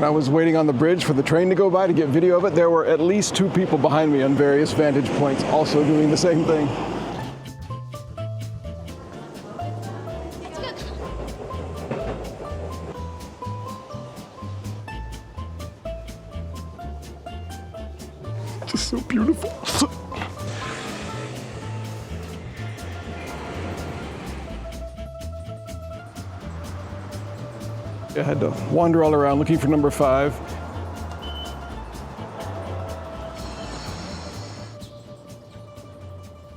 When I was waiting on the bridge for the train to go by to get video of it, there were at least 2 people behind me on various vantage points also doing the same thing. Just so beautiful. I had to wander all around looking for number 5.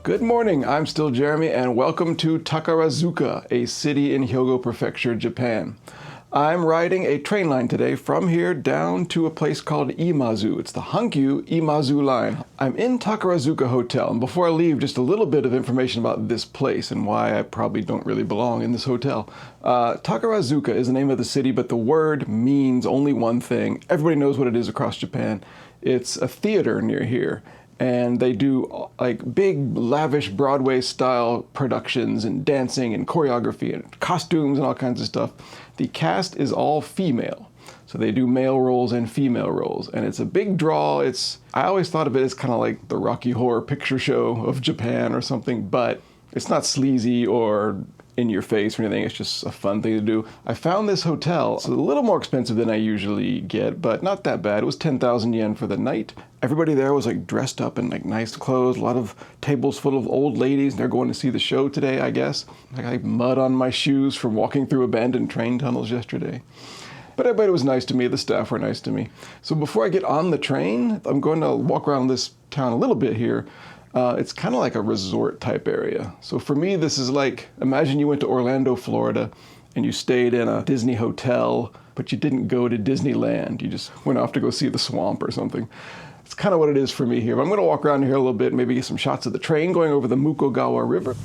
Good morning, I'm still Jeremy, and welcome to Takarazuka, a city in Hyogo Prefecture, Japan. I'm riding a train line today from here down to a place called Imazu. It's the Hankyu Imazu line. I'm in Takarazuka Hotel, and before I leave, just a little bit of information about this place and why I probably don't really belong in this hotel. Takarazuka is the name of the city, but the word means only one thing. Everybody knows what it is across Japan. It's a theater near here. And they do like big, lavish Broadway-style productions and dancing and choreography and costumes and all kinds of stuff. The cast is all female. So they do male roles and female roles. And it's a big draw. I always thought of it as kind of like the Rocky Horror Picture Show of Japan or something, but it's not sleazy or in your face or anything. It's just a fun thing to do. I found this hotel. It's a little more expensive than I usually get, but not that bad. It was 10,000 yen for the night. Everybody there was like dressed up in like nice clothes, a lot of tables full of old ladies, and they're going to see the show today, I guess. I got like mud on my shoes from walking through abandoned train tunnels yesterday. But everybody was nice to me, the staff were nice to me. So before I get on the train, I'm going to walk around this town a little bit here. It's kind of like a resort type area. So for me, this is like, imagine you went to Orlando, Florida, and you stayed in a Disney hotel, but you didn't go to Disneyland. You just went off to go see the swamp or something. It's kind of what it is for me here. But I'm going to walk around here a little bit, maybe get some shots of the train going over the Mukogawa River.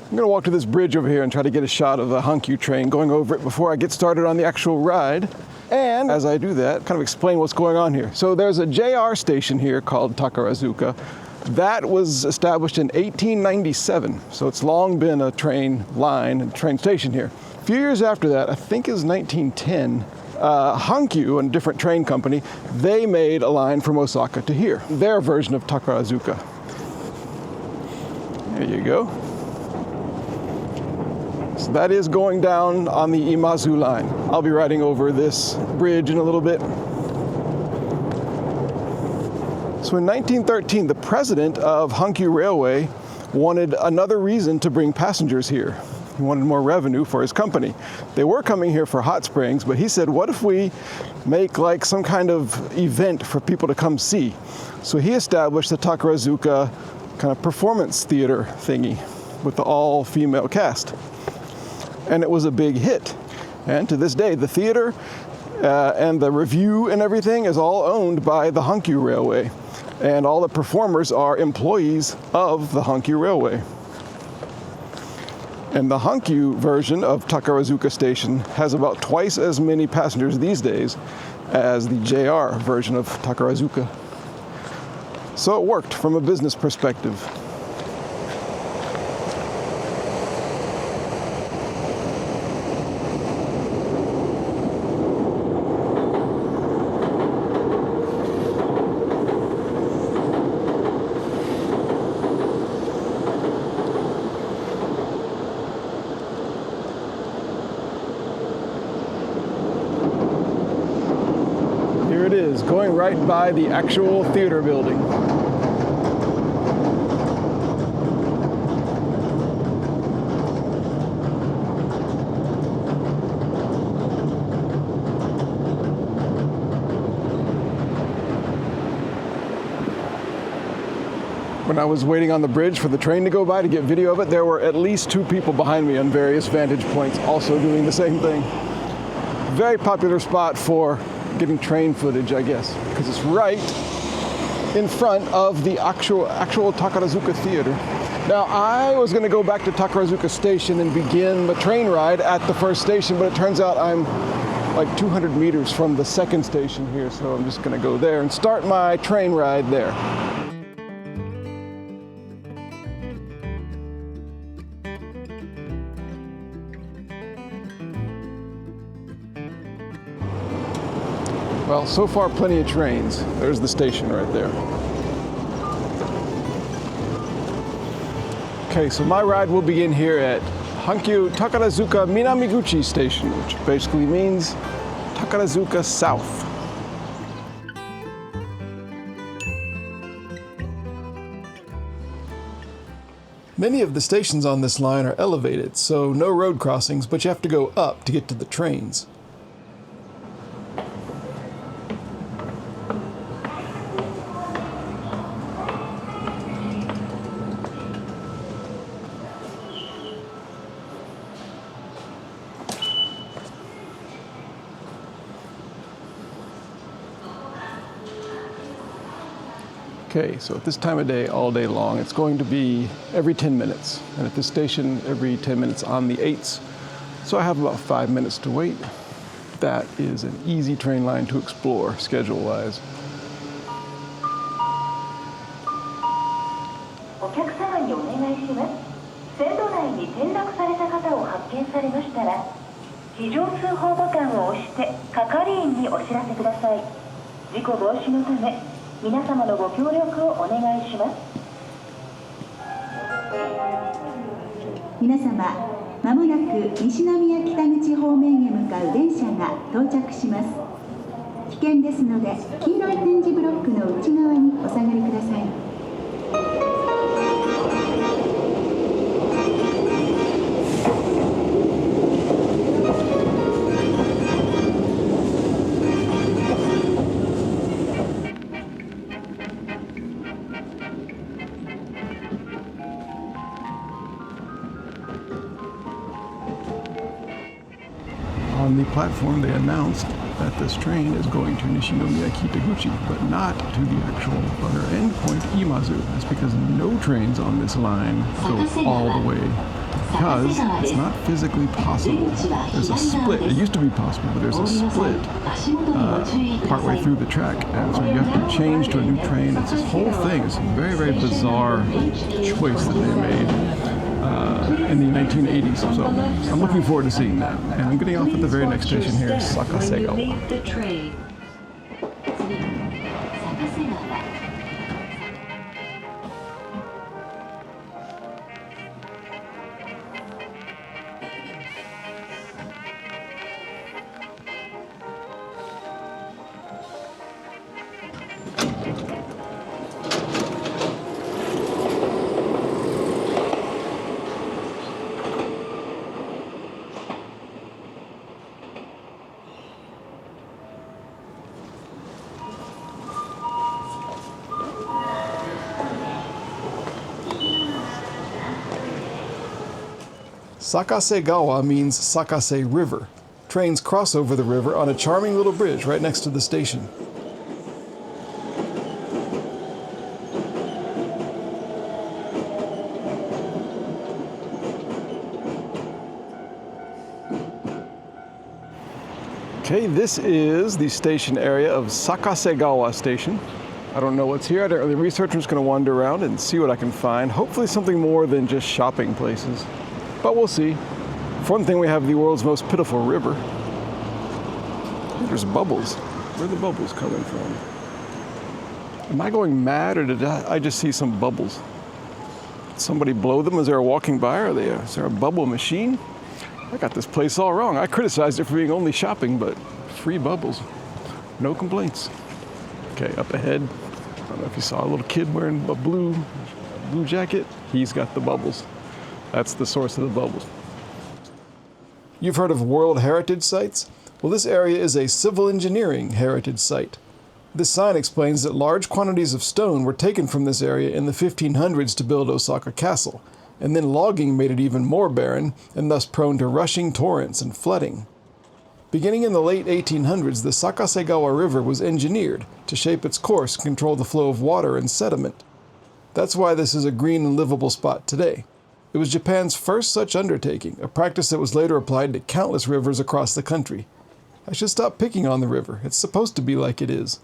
I'm going to walk to this bridge over here and try to get a shot of the Hankyu train going over it before I get started on the actual ride. And as I do that, kind of explain what's going on here. So there's a JR station here called Takarazuka. That was established in 1897. So it's long been a train line and train station here. A few years after that, I think it was 1910, Hankyu, a different train company, they made a line from Osaka to here. Their version of Takarazuka. There you go. So that is going down on the Imazu line. I'll be riding over this bridge in a little bit. So in 1913, the president of Hankyu Railway wanted another reason to bring passengers here. He wanted more revenue for his company. They were coming here for hot springs, but he said, what if we make like some kind of event for people to come see? So he established the Takarazuka kind of performance theater thingy with the all-female cast. And it was a big hit. And to this day, the theater and the review and everything is all owned by the Hankyu Railway. And all the performers are employees of the Hankyu Railway. And the Hankyu version of Takarazuka Station has about twice as many passengers these days as the JR version of Takarazuka. So it worked from a business perspective. Here it is, going right by the actual theater building. When I was waiting on the bridge for the train to go by to get video of it, there were at least 2 people behind me on various vantage points also doing the same thing. Very popular spot for getting train footage, I guess, because it's right in front of the actual Takarazuka Theater. Now, I was going to go back to Takarazuka Station and begin the train ride at the first station, but it turns out I'm like 200 meters from the second station here, so I'm just going to go there and start my train ride there. Well, so far plenty of trains. There's the station right there. Okay, so my ride will begin here at Hankyu Takarazuka Minamiguchi Station, which basically means Takarazuka South. Many of the stations on this line are elevated, so no road crossings, but you have to go up to get to the trains. Okay, so at this time of day, all day long, it's going to be every 10 minutes. And at this station, every 10 minutes on the 8s. So I have about 5 minutes to wait. That is an easy train line to explore, schedule-wise. お客様にお願いします。線路内に転落された方を発見されましたら、非常通報ボタンを押して係員にお知らせください。事故防止のため、皆様のご協力をお願いします。皆様、まもなく西宮北口方面へ向かう電車が到着します。危険ですので、黄色い点字ブロックの内側にお下がりください。On the platform, they announced that this train is going to Nishinomiya Kitaguchi, but not to the actual other endpoint, Imazu. That's because no trains on this line go all the way, because it's not physically possible. There's a split. It used to be possible, but there's a split partway through the track, and so you have to change to a new train. It's this whole thing. It's a very, very bizarre choice that they made. In the 1980s, so I'm looking forward to seeing that. And I'm getting off at the very next station here, Sakasegawa. Sakasegawa means Sakase River. Trains cross over the river on a charming little bridge right next to the station. Okay, this is the station area of Sakasegawa Station. I don't know what's here. The researcher's going to wander around and see what I can find. Hopefully something more than just shopping places. But we'll see. For one thing, we have the world's most pitiful river. There's bubbles. Where are the bubbles coming from? Am I going mad, or did I just see some bubbles? Did somebody blow them as they were walking by? Is there a bubble machine? I got this place all wrong. I criticized it for being only shopping, but free bubbles. No complaints. Okay, up ahead, I don't know if you saw a little kid wearing a blue jacket. He's got the bubbles. That's the source of the bubbles. You've heard of World Heritage Sites? Well, this area is a civil engineering heritage site. This sign explains that large quantities of stone were taken from this area in the 1500s to build Osaka Castle, and then logging made it even more barren and thus prone to rushing torrents and flooding. Beginning in the late 1800s, the Sakasegawa River was engineered to shape its course and control the flow of water and sediment. That's why this is a green and livable spot today. It was Japan's first such undertaking, a practice that was later applied to countless rivers across the country. I should stop picking on the river. It's supposed to be like it is.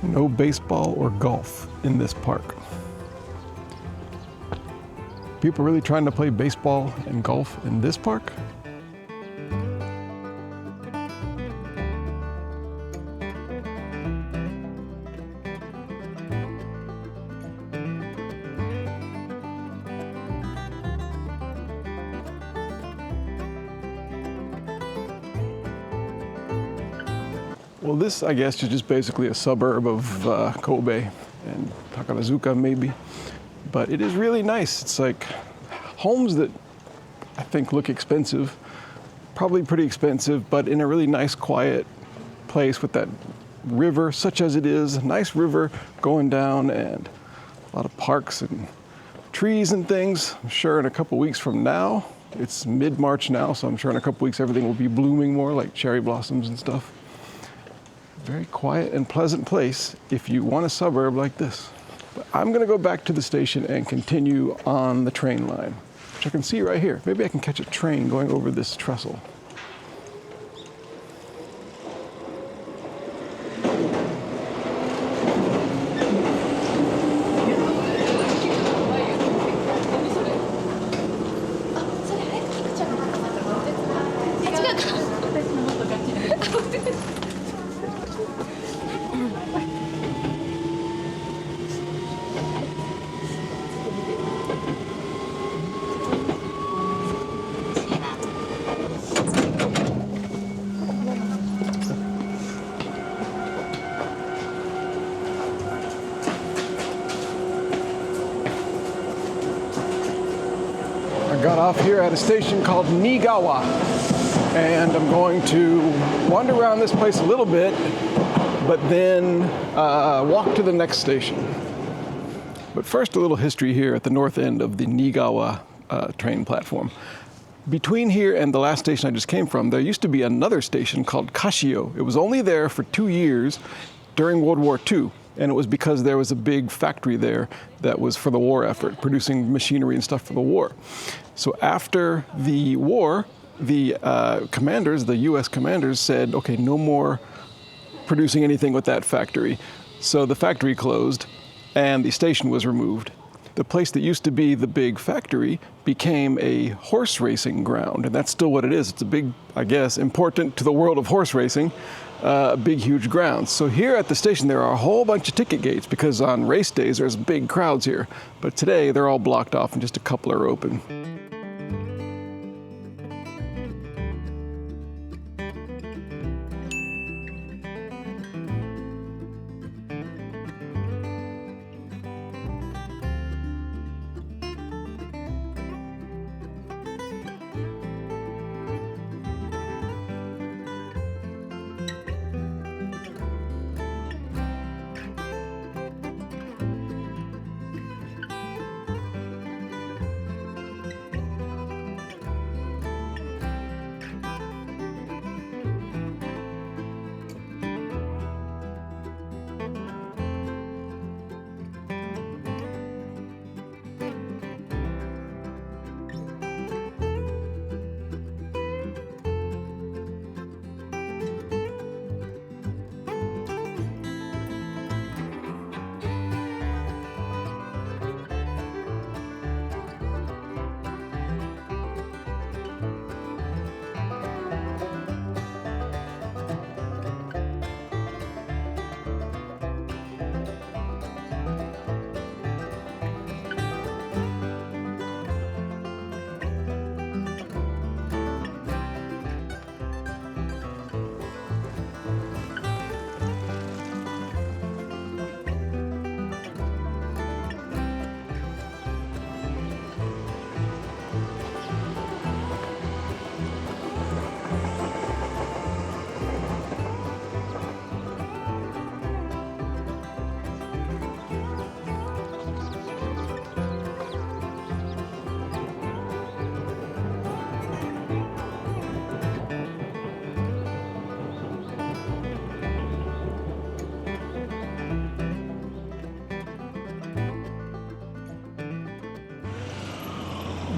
No baseball or golf in this park. People really trying to play baseball and golf in this park? Well, this, I guess, is just basically a suburb of Kobe and Takarazuka, maybe. But it is really nice. It's like homes that I think look expensive, probably pretty expensive, but in a really nice, quiet place with that river, such as it is, a nice river going down and a lot of parks and trees and things. I'm sure in a couple weeks from now, it's mid-March now, so I'm sure in a couple weeks everything will be blooming more, like cherry blossoms and stuff. Very quiet and pleasant place if you want a suburb like this. But I'm gonna go back to the station and continue on the train line, which I can see right here. Maybe I can catch a train going over this trestle. Got off here at a station called Niigawa, and I'm going to wander around this place a little bit, but then walk to the next station. But first, a little history here at the north end of the Niigawa train platform. Between here and the last station I just came from, there used to be another station called Kashio. It was only there for 2 years during World War II. And it was because there was a big factory there that was for the war effort, producing machinery and stuff for the war. So after the war, the commanders, the US commanders said, okay, no more producing anything with that factory. So the factory closed and the station was removed. The place that used to be the big factory became a horse racing ground, and that's still what it is. It's a big, I guess, important to the world of horse racing, big, huge grounds. So here at the station, there are a whole bunch of ticket gates because on race days, there's big crowds here. But today, they're all blocked off and just a couple are open.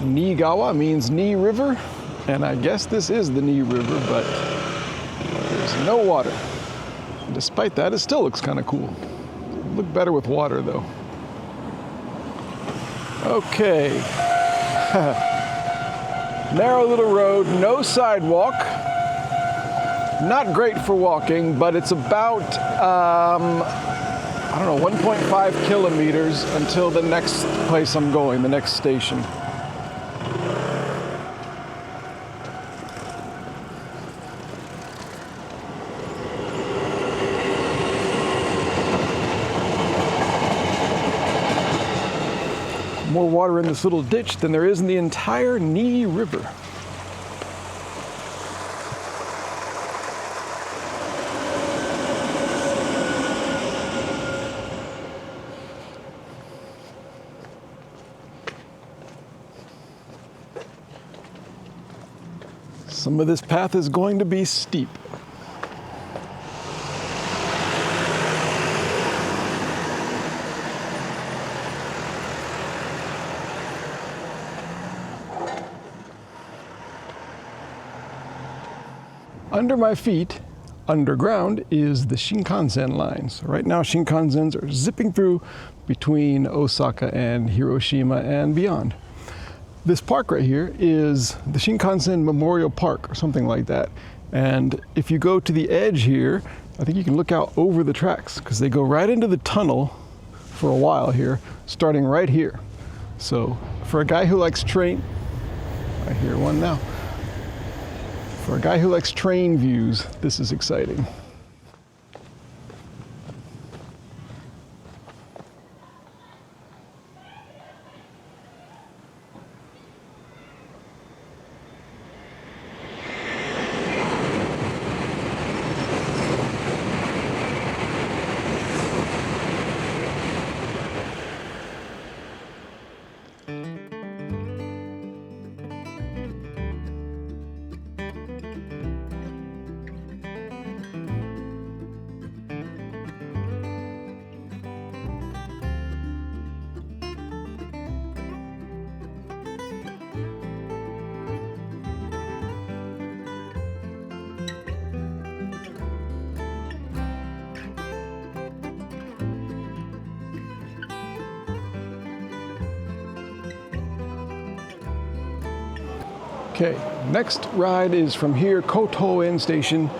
Niigawa means Ni River, and I guess this is the Ni River, but there's no water. And despite that, it still looks kind of cool. It'd look better with water, though. Okay. Narrow little road, no sidewalk. Not great for walking, but it's about, 1.5 kilometers until the next place I'm going, the next station. More water in this little ditch than there is in the entire Ni River. Some of this path is going to be steep. Under my feet, underground, is the Shinkansen line. So right now, Shinkansens are zipping through between Osaka and Hiroshima and beyond. This park right here is the Shinkansen Memorial Park or something like that. And if you go to the edge here, I think you can look out over the tracks because they go right into the tunnel for a while here, starting right here. So for a guy who likes train, I hear one now. For a guy who likes train views, this is exciting. Okay, next ride is from here, Kotoen Station,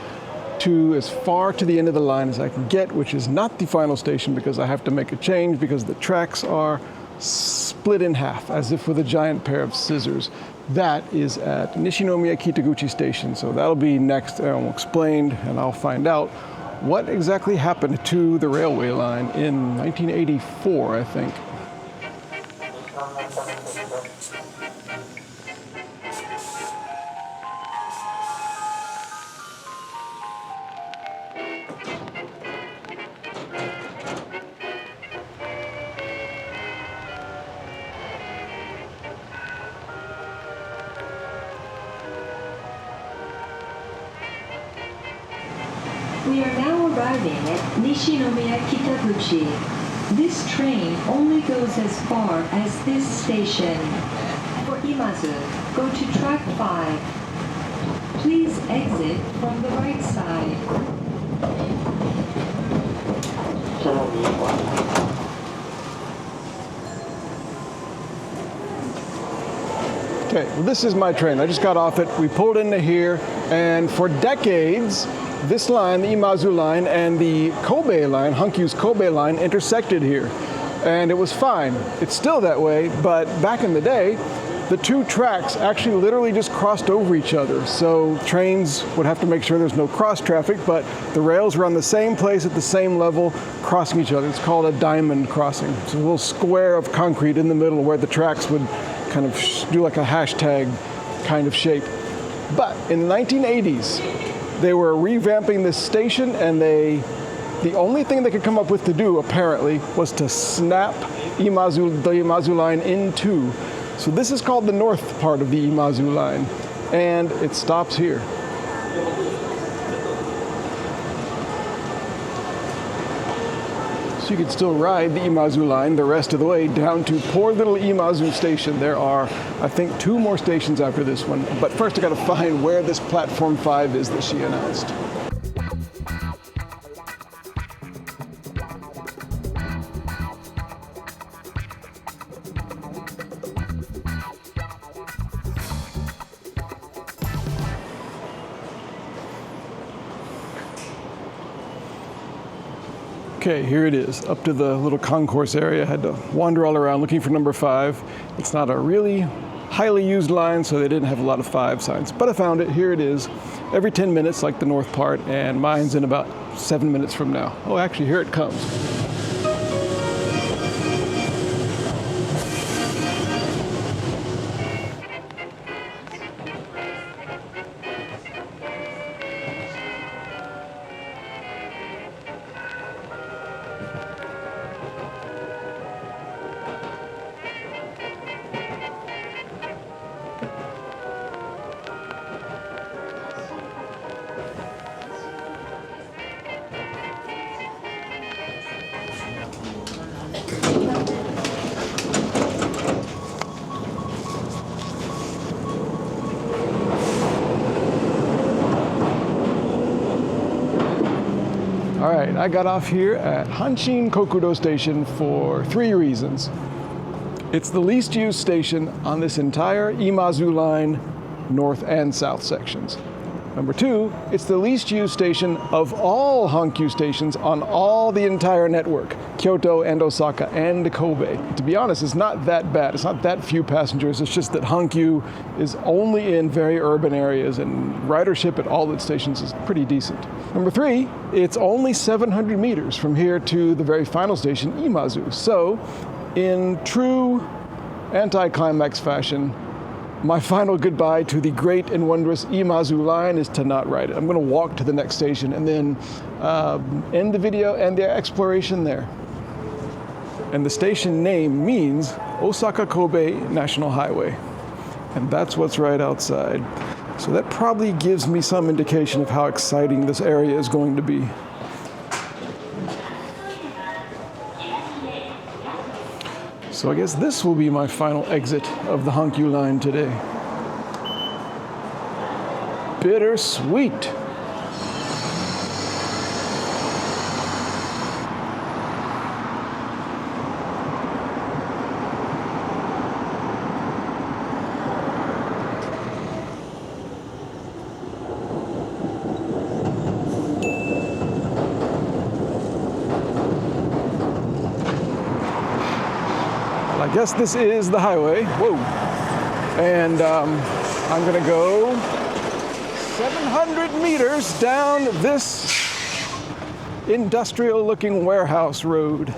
to as far to the end of the line as I can get, which is not the final station because I have to make a change because the tracks are split in half, as if with a giant pair of scissors. That is at Nishinomiya Kitaguchi Station, so that'll be next, and I'll explain and I'll find out what exactly happened to the railway line in 1984, I think. We are now arriving at Nishinomiya Kitaguchi. This train only goes as far as this station. For Imazu, go to track 5. Please exit from the right side. Okay, well, this is my train. I just got off it. We pulled into here, and for decades, this line, the Imazu line, and the Kobe line, Hankyu's Kobe line, intersected here. And it was fine. It's still that way, but back in the day, the two tracks actually literally just crossed over each other. So trains would have to make sure there's no cross traffic, but the rails were on the same place at the same level, crossing each other. It's called a diamond crossing. It's a little square of concrete in the middle where the tracks would kind of do like a hashtag kind of shape. But in the 1980s, they were revamping this station, and the only thing they could come up with to do, apparently, was to snap the Imazu line in two. So this is called the north part of the Imazu line, and it stops here. So you can still ride the Imazu line the rest of the way down to poor little Imazu station. There are, I think, 2 more stations after this one. But first I gotta find where this platform 5 is that she announced. Okay, here it is, up to the little concourse area. I had to wander all around looking for number 5. It's not a really highly used line, so they didn't have a lot of 5 signs. But I found it, here it is, every 10 minutes like the north part, and mine's in about 7 minutes from now. Oh, actually, here it comes. All right, I got off here at Hanshin Kokudo Station for 3 reasons. It's the least used station on this entire Imazu line, north and south sections. Number 2, it's the least used station of all Hankyu stations on all the entire network, Kyoto and Osaka and Kobe. To be honest, it's not that bad. It's not that few passengers. It's just that Hankyu is only in very urban areas and ridership at all its stations is pretty decent. Number 3, it's only 700 meters from here to the very final station, Imazu. So, in true anticlimax fashion, my final goodbye to the great and wondrous Imazu line is to not ride it. I'm going to walk to the next station and then end the video and the exploration there. And the station name means Osaka Kobe National Highway. And that's what's right outside. So that probably gives me some indication of how exciting this area is going to be. So I guess this will be my final exit of the Hankyu line today. Bittersweet. I guess this is the highway. Whoa. And I'm gonna go 700 meters down this industrial looking warehouse road.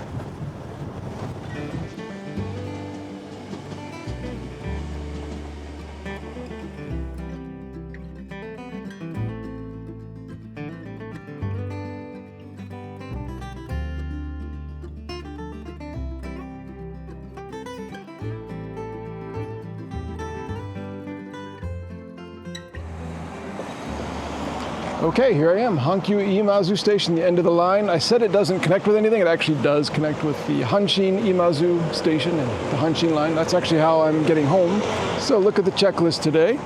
Okay, here I am, Hankyu Imazu Station, the end of the line. I said it doesn't connect with anything. It actually does connect with the Hanshin Imazu Station and the Hanshin line. That's actually how I'm getting home. So look at the checklist today.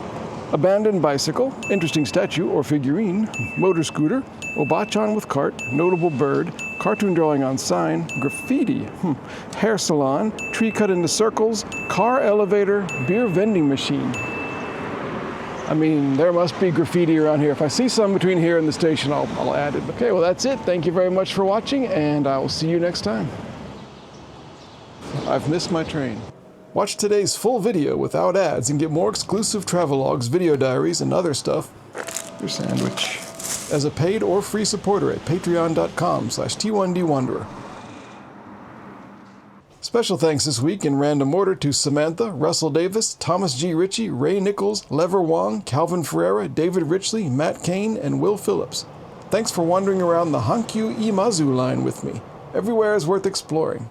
Abandoned bicycle, interesting statue or figurine, motor scooter, obachan with cart, notable bird, cartoon drawing on sign, graffiti, hair salon, tree cut into circles, car elevator, beer vending machine. I mean, there must be graffiti around here. If I see some between here and the station, I'll add it. Okay, well that's it. Thank you very much for watching, and I will see you next time. I've missed my train. Watch today's full video without ads and get more exclusive travelogues, video diaries, and other stuff. Your sandwich. As a paid or free supporter at patreon.com/T1DWanderer. Special thanks this week in random order to Samantha, Russell Davis, Thomas G. Ritchie, Ray Nichols, Lever Wong, Calvin Ferreira, David Richley, Matt Kane, and Will Phillips. Thanks for wandering around the Hankyu Imazu line with me. Everywhere is worth exploring.